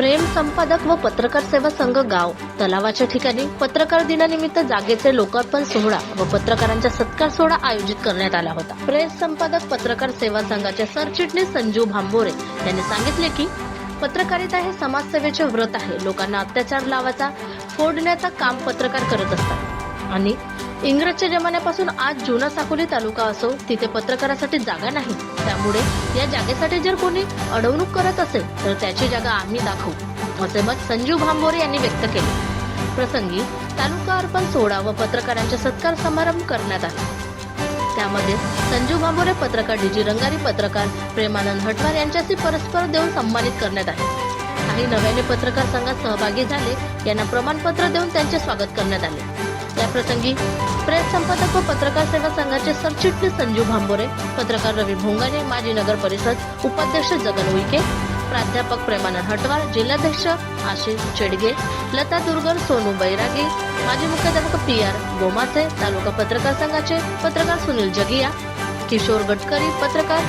प्रेम संपादक व पत्रकार सेवा संघ गाव तलावाच्या ठिकाणी पत्रकार दिनानिमित्त जागेचे लोकार्पण सोहळा व पत्रकारांचा सत्कार सोहळा आयोजित करण्यात आला होता। प्रेस संपादक पत्रकार सेवा संघाचे सरचिटणीस संजू भांबोरे यांनी सांगितले की पत्रकारिता हे समाजसेवेचे व्रत आहे। लोकांना अत्याचार लावायचा फोडण्याचा काम पत्रकार करत असतात आणि इंग्रजच्या जमान्यापासून आज जुना साकोली तालुका असो तिथे पत्रकारासाठी जागा नाही। त्यामुळे या जागेसाठी जर कोणी अडवणूक करत असेल तर त्याची जागा आम्ही दाखवू असे मत संजू भांबोरे यांनी व्यक्त केले। प्रसंगी तालुका अर्पण सोहळा व पत्रकारांचा सत्कार समारंभ करण्यात आला। त्यामध्ये संजू भांबोरे पत्रकार डीजी रंगारी पत्रकार प्रेमानंद हटवार यांच्याशी परस्पर देऊन सन्मानित करण्यात आले। काही नव्याने पत्रकार संघात सहभागी झाले यांना प्रमाणपत्र देऊन त्यांचे स्वागत करण्यात आले। या प्रसंगी प्रेस संपादक व पत्रकार सेवा संघाचे सरचिटणीस संजू भांबोरे, पत्रकार रवी भोंगाने, माजी नगर परिषद उपाध्यक्ष जगन उईके, प्राध्यापक प्रेमानंद हटवार, जिल्हाध्यक्ष आशिष चेडगे, लता दुर्गर, सोनू बैरागी, माजी मुख्याध्यापक PR गोमासे, तालुका पत्रकार संघाचे पत्रकार सुनील जगिया, किशोर गडकरी, पत्रकार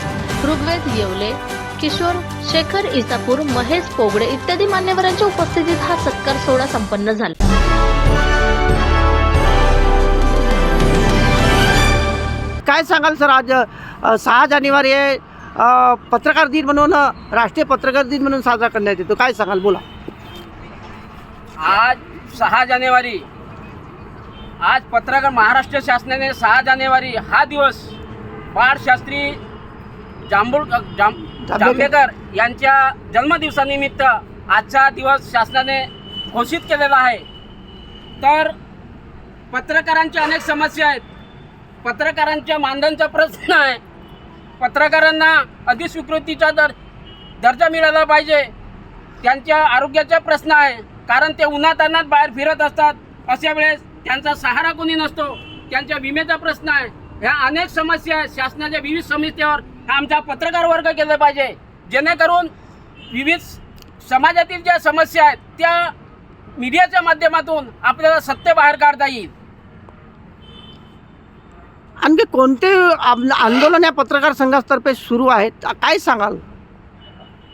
ऋग्वेद येवले, किशोर शेखर इसापूर, महेश पोगडे इत्यादी मान्यवरांच्या उपस्थितीत हा सत्कार सोहळा संपन्न झाला। काय सांगाल सर, आज 6 जानेवारी आहे, पत्रकार दिन म्हणून राष्ट्रीय पत्रकार दिन म्हणून साजरा करण्यात येतो, काय सांगाल बोला। आज 6 जानेवारी आज पत्रकार महाराष्ट्र शासनाने 6 जानेवारी हा दिवस बाळशास्त्री जांभेकर यांच्या जन्मदिवसानिमित्त आजचा दिवस शासनाने घोषित केलेला आहे। तर पत्रकारांच्या अनेक समस्या आहेत, पत्रकारांच्या मानधनचा प्रश्न आहे, पत्रकारांना अधिस्वीकृतीचा दर्जा मिळाला पाहिजे, त्यांच्या आरोग्याचा प्रश्न आहे, कारण ते उन्हातान्हात बाहेर फिरत असतात, अशा वेळेस त्यांचा सहारा कोणी नसतो, त्यांच्या विम्याचा प्रश्न आहे। ह्या अनेक समस्या आहेत, शासनाच्या विविध समस्येवर आमचा पत्रकार वर्ग केला पाहिजे, जेणेकरून विविध समाजातील ज्या समस्या आहेत त्या मीडियाच्या माध्यमातून आपल्याला सत्य बाहेर काढता येईल। आणखी कोणते आंदोलन या पत्रकार संघातर्फे सुरू आहेत, काय सांगाल।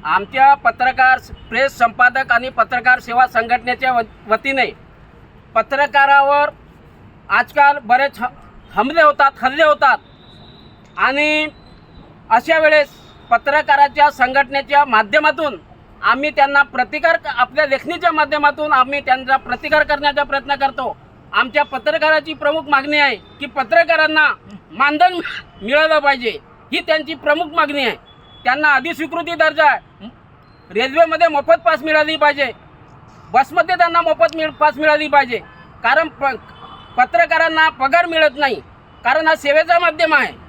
आमच्या पत्रकार प्रेस संपादक आणि पत्रकार सेवा संघटनेच्या वतीने पत्रकारावर आजकाल बरेच हल्ले होतात आणि अशा वेळेस पत्रकाराच्या संघटनेच्या माध्यमातून आम्ही त्यांना आपल्या लेखणीच्या माध्यमातून आम्ही त्यांचा प्रतिकार करण्याचा प्रयत्न करतो। आमच्या पत्रकाराची प्रमुख मागणी आहे की पत्रकारांना मानधन मिळालं पाहिजे, ही त्यांची प्रमुख मागणी आहे। त्यांना अधिस्वीकृती दर्जा, रेल्वेमध्ये मोफत पास मिळाली पाहिजे, बसमध्ये त्यांना मोफत पास मिळाली पाहिजे, कारण पत्रकारांना पगार मिळत नाही, कारण हा सेवेचा माध्यम आहे।